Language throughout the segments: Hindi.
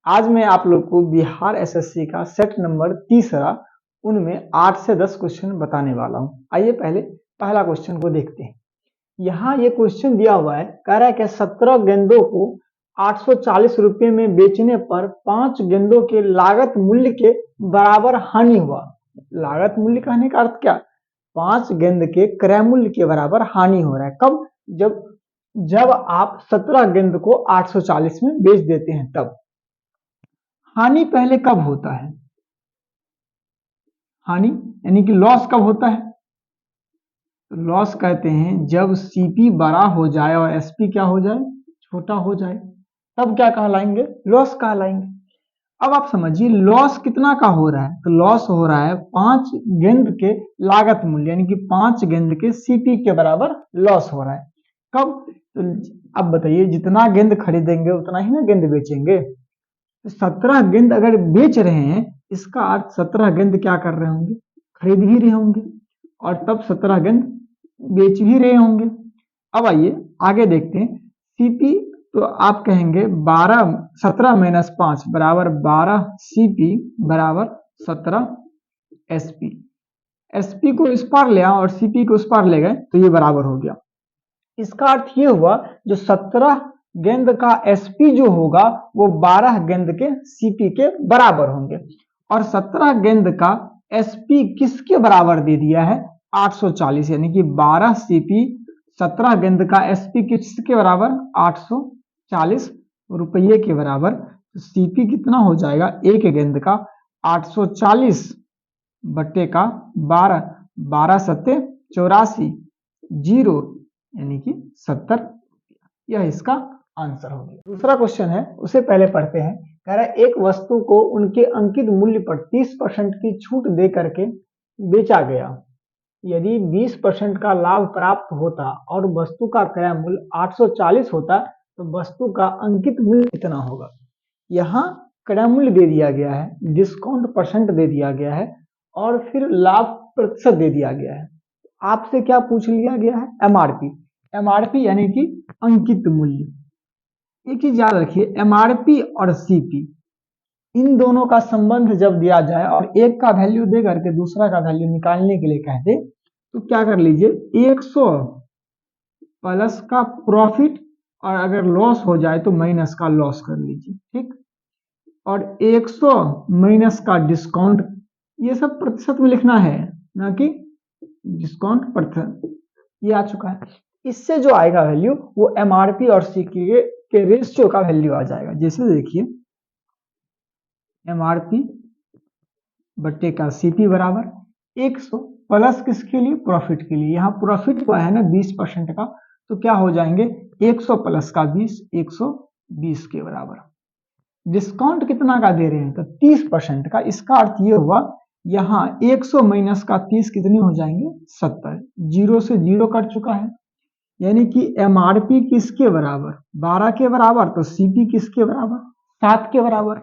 आज मैं आप लोग को बिहार एसएससी का सेट नंबर तीसरा उनमें 8 से 10 क्वेश्चन बताने वाला हूं। आइए पहले पहला क्वेश्चन को देखते हैं। यहाँ ये क्वेश्चन दिया हुआ है, कह रहा है कि 17 गेंदों को 840 रुपए में बेचने पर 5 गेंदों के लागत मूल्य के बराबर हानि हुआ। लागत मूल्य कहने का अर्थ क्या? 5 गेंद के क्रय मूल्य के बराबर हानि हो रहा है। कब? जब आप 17 गेंद को 840 में बेच देते हैं तब। हानि पहले कब होता है? हानि यानी कि लॉस कब होता है? लॉस कहते हैं जब सीपी बड़ा हो जाए और एसपी क्या हो जाए? छोटा हो जाए, तब क्या कहलाएंगे? लॉस कहलाएंगे। अब आप समझिए लॉस कितना का हो रहा है, तो लॉस हो रहा है 5 गेंद के लागत मूल्य यानी कि 5 गेंद के सीपी के बराबर लॉस हो रहा है। कब? तो अब बताइए, जितना गेंद खरीदेंगे उतना ही ना गेंद बेचेंगे। 17 गेंद अगर बेच रहे हैं, इसका अर्थ 17 गेंद क्या कर रहे होंगे? खरीद भी रहे होंगे और तब 17 गेंद बेच भी रहे होंगे। अब आइए आगे देखते हैं। सीपी तो आप कहेंगे 17 माइनस 5 बराबर 12 सीपी बराबर 17 एसपी। एसपी को इस पार ले आओ और सीपी को उस पार ले गए तो ये बराबर हो गया। इसका अर्थ ये हुआ जो 17 गेंद का एसपी जो होगा वो 12 गेंद के सीपी के बराबर होंगे। और 17 गेंद का एसपी किसके बराबर दे दिया है? 840, यानी कि 12 सीपी 17 गेंद का एसपी किसके बराबर? 840 रुपये के बराबर। तो सीपी कितना हो जाएगा? एक गेंद का 840 बट्टे का 12, 12 सत्ते 84, जीरो यानी कि 70। यह इसका आंसर हो गया। दूसरा क्वेश्चन है, उसे पहले पढ़ते हैं। कह रहा है एक वस्तु को उनके अंकित मूल्य पर 30% की छूट दे करके बेचा गया। यदि 20% का लाभ प्राप्त होता और वस्तु का क्रय मूल्य 840 होता तो वस्तु का अंकित मूल्य कितना होगा? यहाँ क्रय मूल्य दे दिया गया है, डिस्काउंट परसेंट दे दिया गया है और फिर लाभ प्रतिशत दे दिया गया है। आपसे क्या पूछ लिया गया है? एमआरपी। एमआरपी यानी कि अंकित मूल्य। एक चीज याद रखिए, एमआरपी और सीपी इन दोनों का संबंध जब दिया जाए और एक का वैल्यू दे करके दूसरा का वैल्यू निकालने के लिए कह दे तो क्या कर लीजिए, 100 प्लस का प्रॉफिट और अगर लॉस हो जाए तो माइनस का लॉस कर लीजिए, ठीक। और 100 माइनस का डिस्काउंट, ये सब प्रतिशत में लिखना है ना कि डिस्काउंट प्रतिशत। ये आ चुका है। इससे जो आएगा वैल्यू वो एमआरपी और सीपी के रेशियो का वैल्यू आ जाएगा। जैसे देखिए एमआरपी बट्टे का सीपी बराबर 100 प्लस किसके लिए? प्रॉफिट के लिए। यहाँ प्रॉफिट हुआ है ना 20% का, तो क्या हो जाएंगे 100 प्लस का 20, 120 के बराबर। डिस्काउंट कितना का दे रहे हैं? तो 30% का। इसका अर्थ ये हुआ यहाँ 100 माइनस का 30 कितने हो जाएंगे? 70। जीरो से जीरो कट चुका है, यानी कि एमआरपी किसके बराबर? 12 के बराबर। तो सीपी किसके बराबर? 7 के बराबर।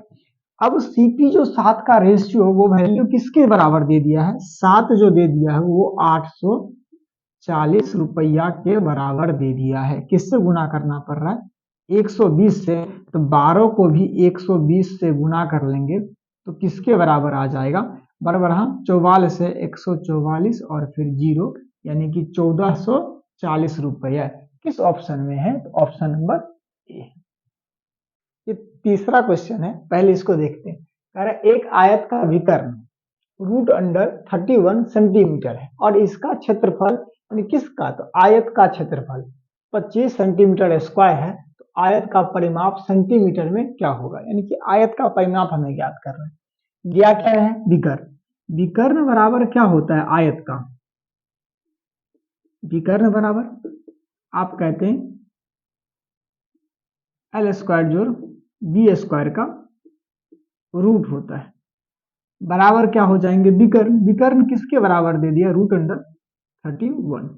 अब सीपी जो 7 का रेशियो वो वैल्यू किसके बराबर दे दिया है? 7 जो दे दिया है वो 840 रुपया के बराबर दे दिया है। किससे गुना करना पड़ रहा है? 120 से। तो 12 को भी 120 से गुना कर लेंगे तो किसके बराबर आ जाएगा? बराबर हम 44 से 144 और फिर जीरो यानी कि 1440 रुपया। किस ऑप्शन में है? तो ऑप्शन नंबर ए। ये तीसरा क्वेश्चन है, पहले इसको देखते हैं। कह रहा है एक आयत का विकर्ण रूट अंडर 31 सेंटीमीटर है और इसका क्षेत्रफल यानी किसका? तो आयत का क्षेत्रफल 25 सेंटीमीटर स्क्वायर है। तो आयत का परिमाप सेंटीमीटर में क्या होगा? यानी कि आयत का परिमाप हमें ज्ञात करना है। दिया क्या है? विकर्ण। विकर्ण बराबर क्या होता है? आयत का विकर्ण बराबर आप कहते हैं एल स्क्वायर जोड़ बी स्क्वायर का रूट होता है। बराबर क्या हो जाएंगे? विकर्ण। विकर्ण किसके बराबर दे दिया? Root under 31।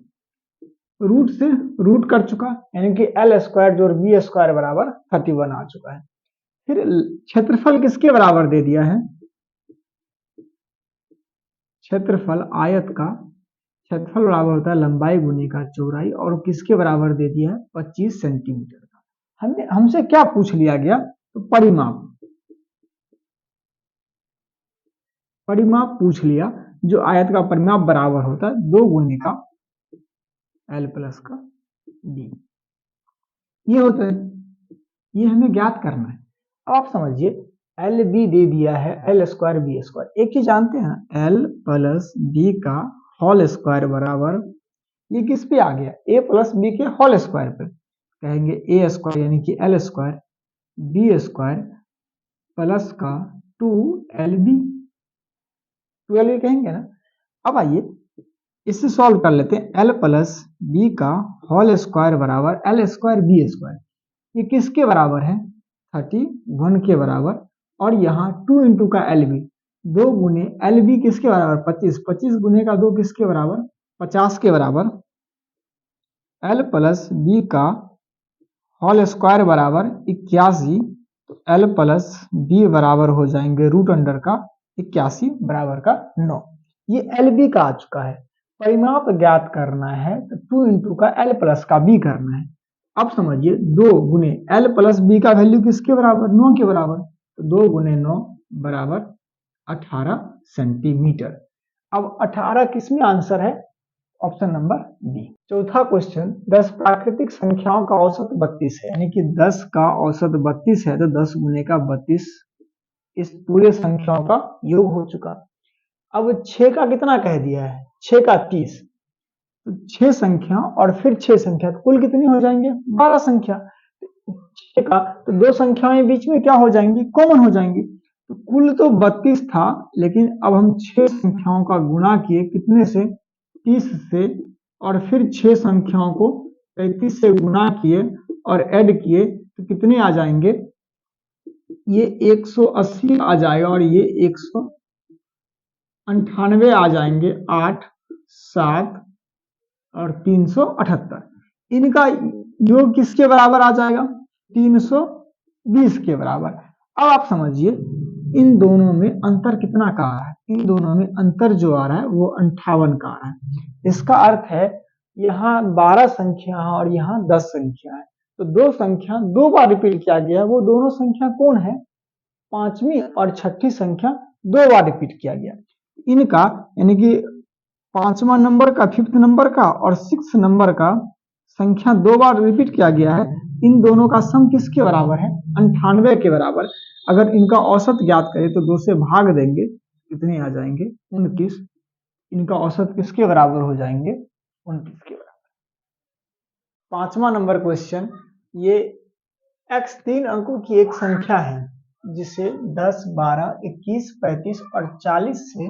रूट से रूट कर चुका यानी कि एल स्क्वायर जोड़ बी स्क्वायर बराबर 31 आ चुका है। फिर क्षेत्रफल किसके बराबर दे दिया है? क्षेत्रफल आयत का क्षेत्रफल बराबर होता है लंबाई गुने का चौड़ाई और किसके बराबर दे दिया है? 25 सेंटीमीटर का। हमसे क्या पूछ लिया गया? तो परिमाप। परिमाप पूछ लिया, जो आयत का परिमाप बराबर होता है 2 गुने का l प्लस का b, ये होता है, ये हमें ज्ञात करना है। अब आप समझिए एल बी दे दिया है एल स्क्वायर बी स्क्वायर, एक ही जानते हैं एल प्लस बी का होल स्क्वायर बराबर, ये किस पे आ गया, ए प्लस बी के होल स्क्वायर पे, कहेंगे ए स्क्वायर यानी कि L square B square plus का 2LB, 2LB कहेंगे ना। अब आइए इससे सॉल्व कर लेते हैं, एल प्लस बी का होल स्क्वायर बराबर एल स्क्वायर बी स्क्वायर, ये किसके बराबर है 31 के बराबर, और यहाँ 2 इंटू का एल बी, 2 गुने एल बी किसके बराबर 25, 25 गुने का 2 किसके बराबर 50 के बराबर, एल प्लस बी का होल स्क्वायर बराबर 81, तो एल प्लस बी बराबर हो जाएंगे रूट अंडर का 81 बराबर का 9, ये एल बी का आ चुका है। परिमाप ज्ञात करना है तो 2 इंटू का एल प्लस का बी करना है। अब समझिए 2 गुने एल प्लस बी का वैल्यू किसके बराबर 9 के बराबर, तो 2 गुने 9 बराबर 18 सेंटीमीटर। अब 18 किसमें आंसर है, ऑप्शन नंबर बी। चौथा क्वेश्चन, 10 प्राकृतिक संख्याओं का औसत 32 है, यानी कि 10 का औसत 32 है, तो 10 गुने का 32 इस पूरे संख्याओं का योग हो चुका। अब 6 का कितना कह दिया है, 6 का 30, तो 6 संख्या और फिर 6 संख्या, तो कुल कितनी हो जाएंगे 12 संख्या, 6 का तो 2 संख्याएं बीच में क्या हो जाएंगी, कॉमन हो जाएंगी, तो कुल तो 32 था, लेकिन अब हम 6 संख्याओं का गुणा किए कितने से 30 से, और फिर 6 संख्याओं को 33 से गुणा किए और ऐड किए तो कितने आ जाएंगे, ये 180 आ जाएगा और ये 198 आ जाएंगे, 8 7 और 378, इनका योग किसके बराबर आ जाएगा 320 के बराबर। अब आप समझिए इन दोनों में अंतर कितना का आ रहा है, इन दोनों में अंतर जो आ रहा है वो 58 का आ रहा है। इसका अर्थ है यहाँ 12 संख्या और यहाँ 10 संख्या है, तो 2 संख्या 2 बार रिपीट किया गया, वो दोनों संख्या कौन है, 5वीं और 6ठी संख्या 2 बार रिपीट किया गया। इनका यानी कि 5वां नंबर का 5th नंबर का और 6th नंबर का संख्या 2 बार रिपीट किया गया है, इन दोनों का सम किसके बराबर है 98 के बराबर। अगर इनका औसत ज्ञात करें तो 2 से भाग देंगे, कितने आ जाएंगे 29, इनका औसत किसके बराबर हो जाएंगे 29 के बराबर। 5वां नंबर क्वेश्चन, ये x 3 अंकों की एक संख्या है जिसे 10 12 21 35 और 40 से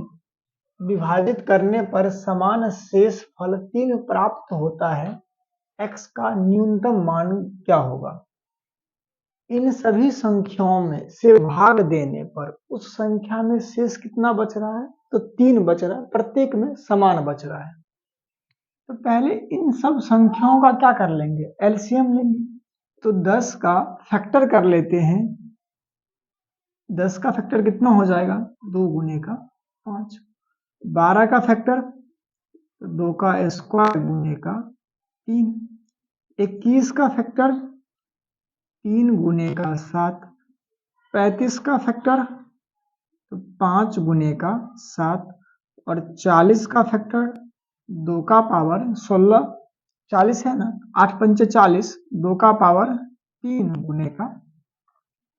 विभाजित करने पर समान शेष फल 3 प्राप्त होता है, x का न्यूनतम मान क्या होगा। इन सभी संख्याओं में से भाग देने पर उस संख्या में शेष कितना बच रहा है, तो 3 बच रहा है, प्रत्येक में समान बच रहा है। तो पहले इन सब संख्याओं का क्या कर लेंगे, एलसीएम लेंगे, तो 10 का फैक्टर कर लेते हैं, 10 का फैक्टर कितना हो जाएगा 2 गुने का 5, 12 का फैक्टर तो 2 का स्क्वायर गुने का 3, 21 का फैक्टर 3 गुने का 7, 35 का फैक्टर तो 5 गुने का 7, और 40 का फैक्टर 2 का पावर 16, 40 है ना, 8 पंचे 40, 2 का पावर 3 गुने का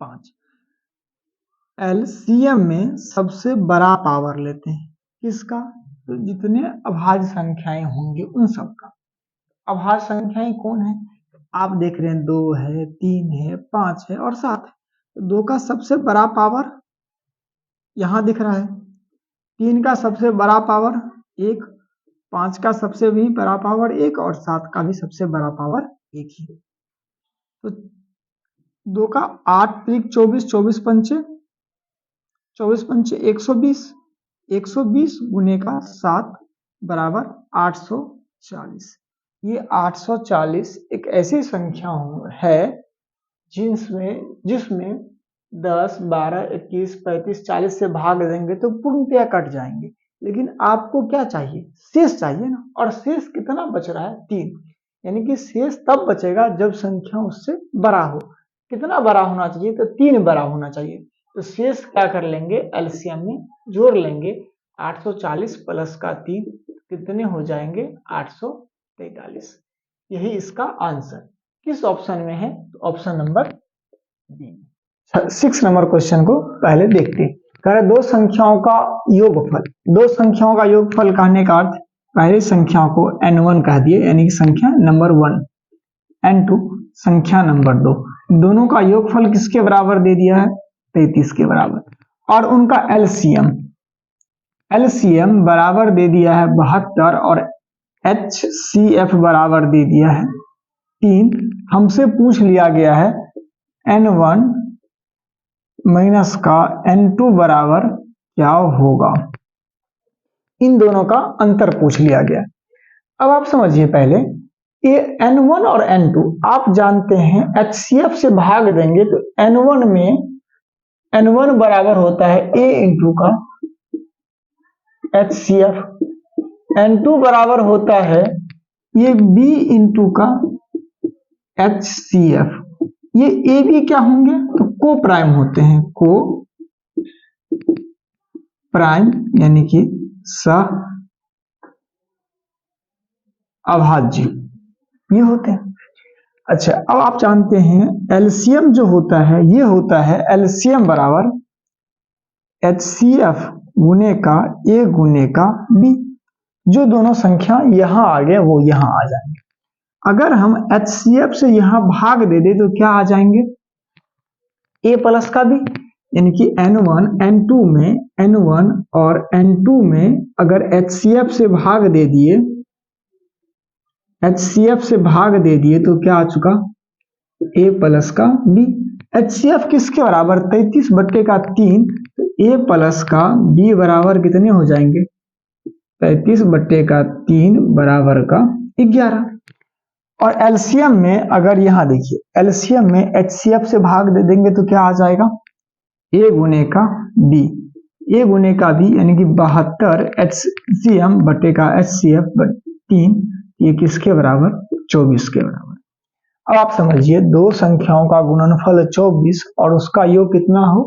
5। एलसीएम में सबसे बड़ा पावर लेते हैं किसका, तो जितने अभाज्य संख्याएं होंगी उन सब का। अभाज्य संख्याएं कौन है, आप देख रहे हैं 2 है 3 है 5 है और 7 है, तो 2 का सबसे बड़ा पावर यहां दिख रहा है, 3 का सबसे बड़ा पावर 1, 5 का सबसे भी बड़ा पावर 1 और 7 का भी सबसे बड़ा पावर 1 ही। तो 2 का 8 त्रिक 24, 24 पंचे 120, 120 गुने का 7 बराबर 840। ये 840 एक ऐसी संख्या है जिसमें 10 12 21 35 40 से भाग देंगे तो पूर्णतया कट जाएंगे, लेकिन आपको क्या चाहिए, शेष चाहिए ना, और शेष कितना बच रहा है 3, यानी कि शेष तब बचेगा जब संख्या उससे बड़ा हो। कितना बड़ा होना चाहिए, तो 3 बड़ा होना चाहिए। तो शेष क्या कर लेंगे, एलसीएम में जोड़ लेंगे। 840 प्लस का 3 कितने हो जाएंगे, 843। यही इसका आंसर किस ऑप्शन में है, तो ऑप्शन नंबर बी। 6 नंबर क्वेश्चन को पहले देखते हैं। कह रहे दो संख्याओं का योगफल। दो संख्याओं का योगफल कहने का अर्थ पहली संख्या को n1 कह दिए, यानी कि संख्या नंबर 1, n2 संख्या नंबर 2, दोनों का योगफल किसके बराबर दे दिया है, 33 के बराबर, और उनका एलसीएम बराबर दे दिया है 72 और HCF बराबर दे दिया है 3। हमसे पूछ लिया गया है n1 माइनस का n2 बराबर क्या होगा, इन दोनों का अंतर पूछ लिया गया। अब आप समझिए पहले, ये n1 और n2 आप जानते हैं HCF से भाग देंगे तो n1 में n1 बराबर होता है a इंटू का HCF, n2 बराबर होता है ये b इंटू का HCF। ये a b क्या होंगे, तो को प्राइम होते हैं, को प्राइम यानी कि सह अभाज्य ये होते हैं। अच्छा, अब आप जानते हैं एलसीएम जो होता है ये होता है एलसीएम बराबर HCF गुने का a गुने का b। जो दोनों संख्या यहां आ गए वो यहां आ जाएंगे। अगर हम HCF से यहां भाग दे दे तो क्या आ जाएंगे, a प्लस का b, यानी कि n1 n2 में n1 और n2 में अगर HCF से भाग दे दिए, HCF से भाग दे दिए तो क्या आ चुका, a प्लस का b। HCF किसके बराबर, 33 बट्टे का 3, तो a प्लस का b बराबर कितने हो जाएंगे, 33 बट्टे का 3 बराबर का 11। और एलसीएम में अगर यहां देखिए, एलसीएम में HCF से भाग दे देंगे तो क्या आ जाएगा, a गुने का b, a गुने का b यानी कि 72 HCM बट्टे का HCF 3, ये किसके बराबर, 24 के बराबर। अब आप समझिए दो संख्याओं का गुणनफल 24 और उसका योग कितना हो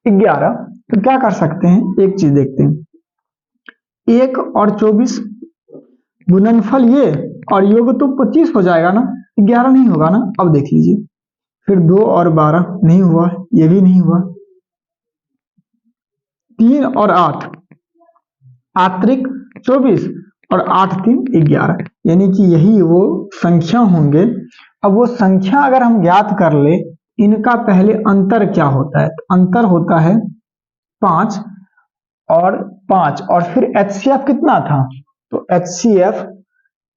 11, तो क्या कर सकते हैं, एक चीज देखते हैं, 1 और 24 गुणनफल ये और योग तो 25 हो जाएगा ना, 11 नहीं होगा ना। अब देख लीजिए, फिर 2 और 12 नहीं हुआ, ये भी नहीं हुआ, 3 और 8 आत्रिक 24 और 8 3 11, यानी कि यही वो संख्या होंगे। अब वो संख्या अगर हम ज्ञात कर ले, इनका पहले अंतर क्या होता है, तो अंतर होता है 5 और फिर HCF कितना था, तो HCF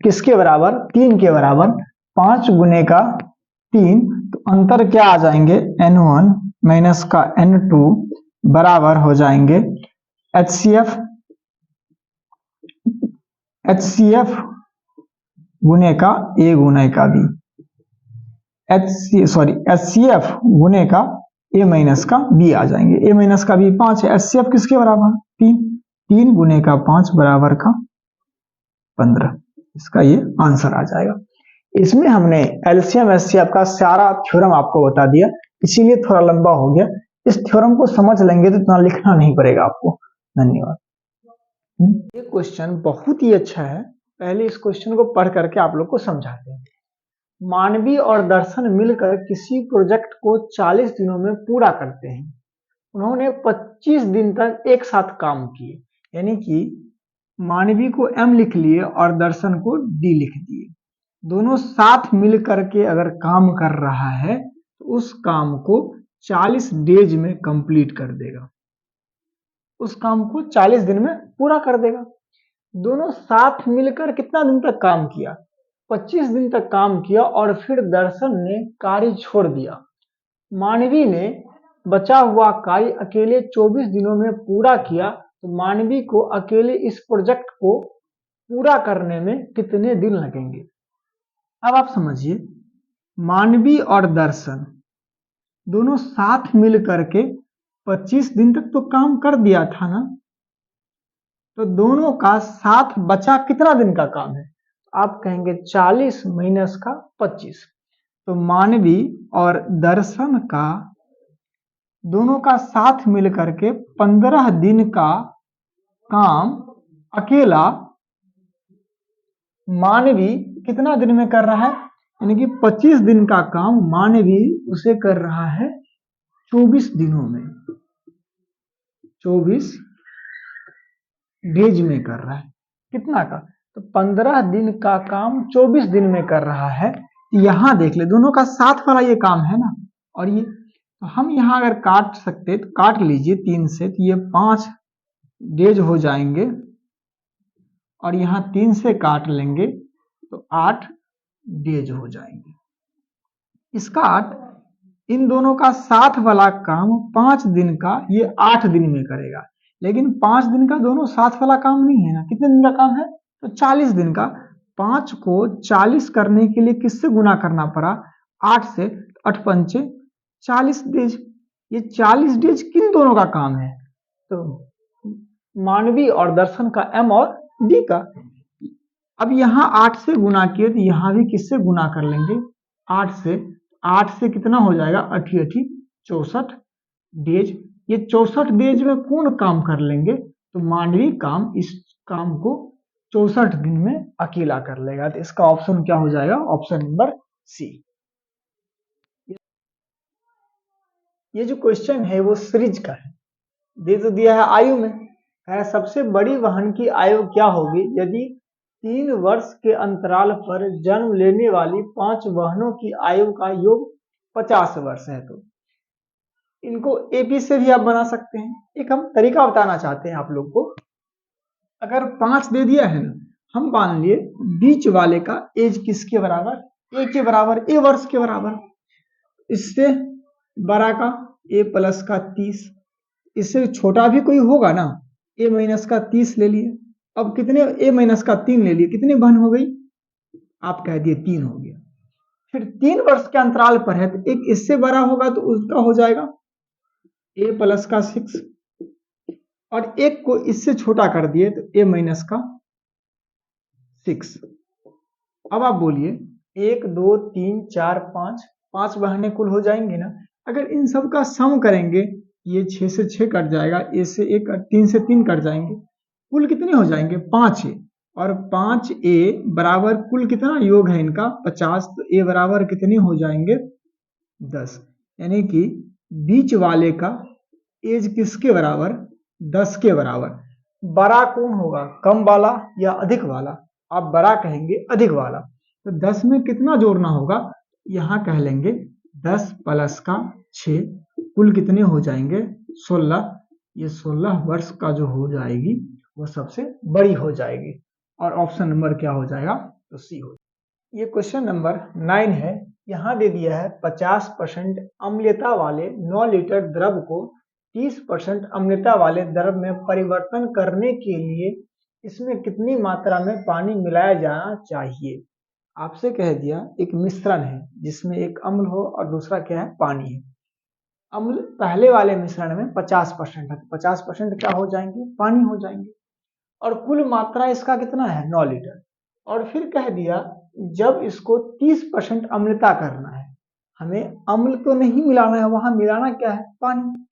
किसके बराबर, 3 के बराबर, 5 गुने का 3, तो अंतर क्या आ जाएंगे, n1 माइनस का n2 बराबर हो जाएंगे HCF गुने का a गुने का b, HCF गुने का a माइनस का b आ जाएंगे, a माइनस का b 5 है, HCF किसके बराबर 3 गुने का 5 बराबर का 15, इसका ये आंसर आ जाएगा। इसमें हमने एलसीएम एचसीएफ का सारा थ्योरम आपको बता दिया, इसीलिए थोड़ा लंबा हो गया। इस थ्योरम को समझ लेंगे तो इतना लिखना नहीं पड़ेगा आपको। धन्यवाद। ये क्वेश्चन बहुत ही अच्छा है, पहले इस क्वेश्चन को पढ़ करके आप लोग को समझाते हैं। मानवी और दर्शन मिलकर किसी प्रोजेक्ट को 40 दिनों में पूरा करते हैं। उन्होंने 25 दिन तक एक साथ काम किए, यानी कि मानवी को M लिख लिए और दर्शन को D लिख दिए। दोनों साथ मिल करके अगर काम कर रहा है तो उस काम को 40 डेज में कंप्लीट कर देगा, उस काम को 40 दिन में पूरा कर देगा। दोनों साथ मिलकर कितना दिन तक काम किया, 25 दिन तक काम किया और फिर दर्शन ने कार्य छोड़ दिया। मानवी ने बचा हुआ कार्य अकेले 24 दिनों में पूरा किया, तो मानवी को अकेले इस प्रोजेक्ट को पूरा करने में कितने दिन लगेंगे। अब आप समझिए, मानवी और दर्शन दोनों साथ मिल करके 25 दिन तक तो काम कर दिया था ना, तो दोनों का साथ बचा कितना दिन का काम है, आप कहेंगे 40 माइनस का 25, तो मानवी और दर्शन का दोनों का साथ मिल करके 15 दिन का काम अकेला मानवी कितना दिन में कर रहा है, यानी कि 25 दिन का काम मानवी उसे कर रहा है 24 दिनों में, 24 डेज में कर रहा है। कितना का? तो 15 दिन का काम 24 दिन में कर रहा है। यहां देख ले, दोनों का साथ वाला ये काम है ना, और ये तो हम यहां अगर काट सकते तो काट लीजिए 3 से, तो ये 5 डेज हो जाएंगे, और यहां 3 से काट लेंगे तो 8 डेज हो जाएंगे। इसका अर्थ इन दोनों का साथ वाला काम 5 दिन का ये 8 दिन में करेगा, लेकिन 5 दिन का दोनों साथ वाला काम नहीं है ना। कितने दिन का काम है? तो 40 दिन का। 5 को 40 करने के लिए किससे गुना करना पड़ा? 8 से। 8 पंचे 40 डेज। ये 40 डेज किन दोनों का काम है? तो मानवी और दर्शन का, एम और डी का। अब यहाँ 8 से गुना किए तो यहाँ भी किससे गुना कर लेंगे? 8 से। 8 से कितना हो जाएगा? 8 8 64 डेज। ये 64 डेज में कौन काम कर लेंगे? तो मानवी काम इस काम को 64 दिन में अकेला कर लेगा। तो इसका ऑप्शन क्या हो जाएगा? Option number C. ये जो क्वेश्चन है वो सीरीज का है, दे तो दिया है आयु में, है सबसे बड़ी वाहन की आयु क्या होगी यदि 3 वर्ष के अंतराल पर जन्म लेने वाली 5 वाहनों की आयु का योग 50 वर्ष है। तो इनको एपी से भी आप बना सकते हैं। एक हम तरीका बताना चाहते हैं आप लोग को। अगर 5 दे दिया है ना, हम मान लिए बीच वाले का एज किसके बराबर? ए के बराबर, ए वर्ष के बराबर। इससे बड़ा का ए प्लस का 30, इससे छोटा भी कोई होगा ना, ए माइनस का 30 ले लिए। अब कितने? ए माइनस का 3 ले लिए, कितने बहन हो गई? आप कह दिए 3 हो गया। फिर 3 वर्ष के अंतराल पर है तो एक इससे बड़ा होगा तो उसका हो जाएगा ए प्लस का 6, और एक को इससे छोटा कर दिए तो ए माइनस का 6। अब आप बोलिए 1 2 3 4 5, 5 बहनें कुल हो जाएंगी ना। अगर इन सब का सम करेंगे, ये 6 से 6 कट जाएगा, ए से 1, 3 से 3 कट जाएंगे, कुल कितने हो जाएंगे? 5 ए, और 5 ए बराबर कुल कितना योग है इनका? 50। तो ए बराबर कितने हो जाएंगे? 10। यानी कि बीच वाले का एज किसके बराबर? 10 के बराबर। बड़ा कौन होगा? कम वाला या अधिक वाला? आप बड़ा कहेंगे, अधिक वाला। तो 10 में कितना जोड़ना होगा? यहां कह लेंगे 10 प्लस का 6, कुल कितने हो जाएंगे? 16। ये 16 वर्ष का जो हो जाएगी वो सबसे बड़ी हो जाएगी, और ऑप्शन नंबर क्या हो जाएगा? तो सी हो। ये क्वेश्चन नंबर 9 है। यहाँ दे दिया है 50% अम्लता वाले 9 लीटर द्रव को 30% अम्लता वाले द्रव में परिवर्तन करने के लिए इसमें कितनी मात्रा में पानी मिलाया जाना चाहिए। आपसे कह दिया एक मिश्रण है जिसमें एक अम्ल हो और दूसरा क्या है? पानी है। अम्ल पहले वाले मिश्रण में 50% है, 50% क्या हो जाएंगे? पानी हो जाएंगे, और कुल मात्रा इसका कितना है? 9 लीटर। और फिर कह दिया जब इसको 30% अम्लता करना है, हमें अम्ल तो नहीं मिलाना है, वहां मिलाना क्या है? पानी।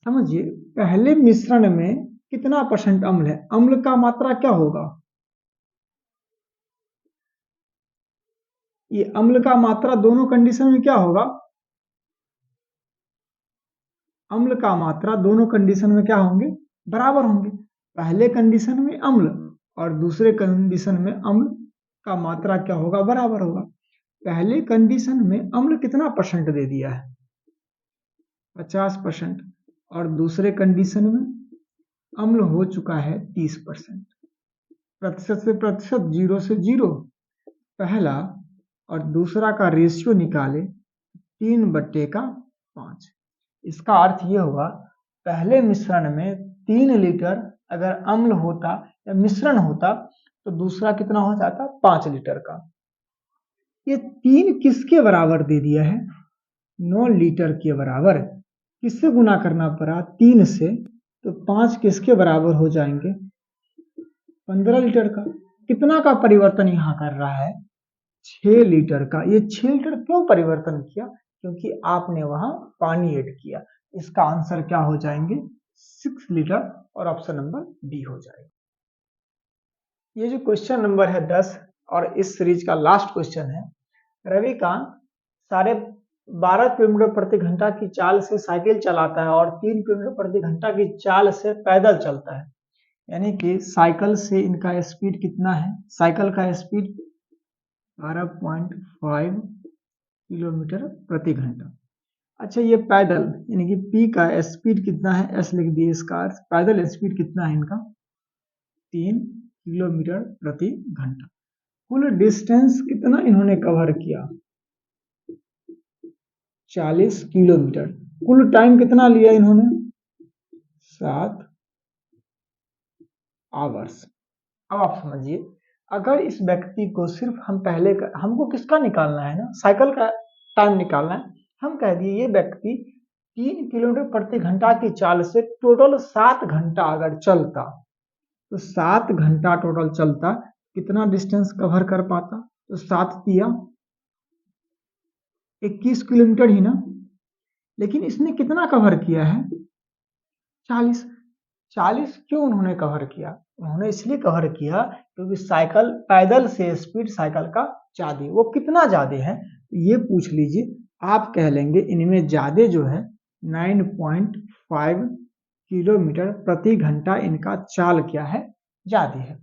समझिए पहले मिश्रण में कितना परसेंट अम्ल है? अम्ल का मात्रा क्या होगा? ये अम्ल का मात्रा दोनों कंडीशन में क्या होगा? अम्ल का मात्रा दोनों कंडीशन में क्या होंगे? बराबर होंगे। पहले कंडीशन में अम्ल और दूसरे कंडीशन में अम्ल का मात्रा क्या होगा? बराबर होगा। पहले कंडीशन में अम्ल कितना परसेंट दे दिया है? 50%, और दूसरे कंडीशन में अम्ल हो चुका है 30%। प्रतिशत से प्रतिशत, 0 से 0, पहला और दूसरा का रेशियो निकाले 3/5। इसका अर्थ ये हुआ पहले मिश्रण में 3 लीटर अगर अम्ल होता या मिश्रण होता तो दूसरा कितना हो जाता? 5 लीटर का। ये 3 किसके बराबर दे दिया है? 9 लीटर के बराबर। किससे गुना करना पड़ा? 3 से। तो 5 किसके बराबर हो जाएंगे? 15 लीटर का। कितना का परिवर्तन यहाँ कर रहा है? 6 लीटर का। ये 6 लीटर क्यों परिवर्तन किया? क्योंकि आपने वहां पानी ऐड किया। इसका आंसर क्या हो जाएंगे 6 लीटर और ऑप्शन नंबर बी हो जाएगा। ये जो क्वेश्चन नंबर है 10 और इस सीरीज का लास्ट क्वेश्चन है। रविकांत 12.5 किलोमीटर प्रति घंटा की चाल से साइकिल चलाता है और 3 किलोमीटर प्रति घंटा की चाल से पैदल चलता है। यानी कि साइकिल से इनका स्पीड कितना है, साइकिल का स्पीड 12.5 किलोमीटर प्रति घंटा। अच्छा ये पैदल यानी कि P का स्पीड कितना है, S लिख दिए, इसका पैदल स्पीड कितना है इनका 3 किलोमीटर प्रति घंटा। कुल डिस्टेंस कितना इन्होंने कवर किया 40 किलोमीटर। कुल टाइम कितना लिया इन्होंने 7 आवर्स। अब आप समझिए, अगर इस व्यक्ति को सिर्फ हम पहले हमको किसका निकालना है ना, साइकिल का टाइम निकालना है। हम कह दिए ये व्यक्ति 3 किलोमीटर प्रति घंटा की चाल से टोटल 7 घंटा अगर चलता, तो 7 घंटा टोटल चलता कितना डिस्टेंस कवर कर पाता, तो 7 दिया 21 किलोमीटर ही ना। लेकिन इसने कितना कवर किया है 40। 40 क्यों उन्होंने कवर किया, उन्होंने इसलिए कवर किया क्योंकि साइकिल पैदल से स्पीड साइकिल का ज्यादा, वो कितना ज्यादा है ये पूछ लीजिए। आप कह लेंगे इनमें ज्यादा जो है 9.5 किलोमीटर प्रति घंटा इनका चाल क्या है ज्यादा है।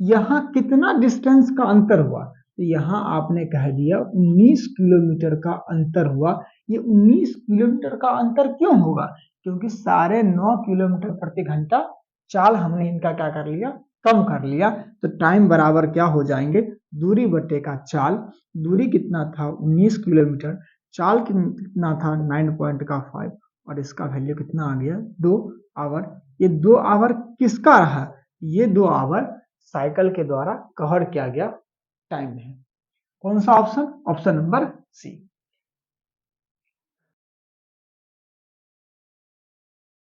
यहाँ कितना डिस्टेंस का अंतर हुआ, तो यहाँ आपने कह दिया 19 किलोमीटर का अंतर हुआ। ये 19 किलोमीटर का अंतर क्यों होगा, क्योंकि 9.5 किलोमीटर प्रति घंटा चाल हमने इनका क्या कर लिया कम कर लिया। तो टाइम बराबर क्या हो जाएंगे दूरी बटे का चाल। दूरी कितना था 19 किलोमीटर, चाल कितना था 9.5 और इसका वैल्यू कितना आ गया 2 आवर। ये 2 आवर किसका रहा, ये 2 आवर साइकिल के द्वारा कवर किया गया टाइम है। कौन सा ऑप्शन, ऑप्शन नंबर सी।